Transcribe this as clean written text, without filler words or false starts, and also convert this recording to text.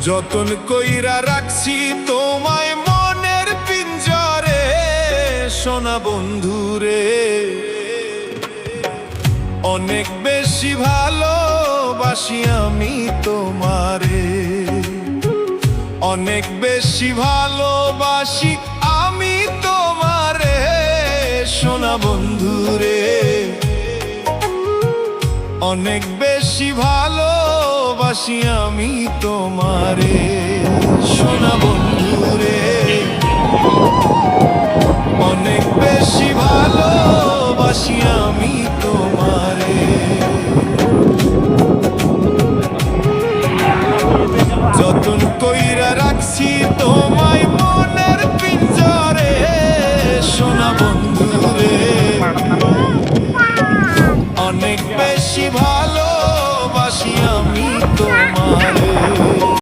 যতন কইরা রাখছি তোমায় মনের পিঞ্জরে, সোনা বন্ধুরে। অনেক বেশি ভালোবাসি আমি তোমারে, অনেক বেশি ভালোবাসি আমি তোমারে, সোনা বন্ধুরে। অনেক বেশি ভালোবাসি আমি তোমারে, সোনা বন্ধুরে। অনেক বেশি ভালোবাসি আমি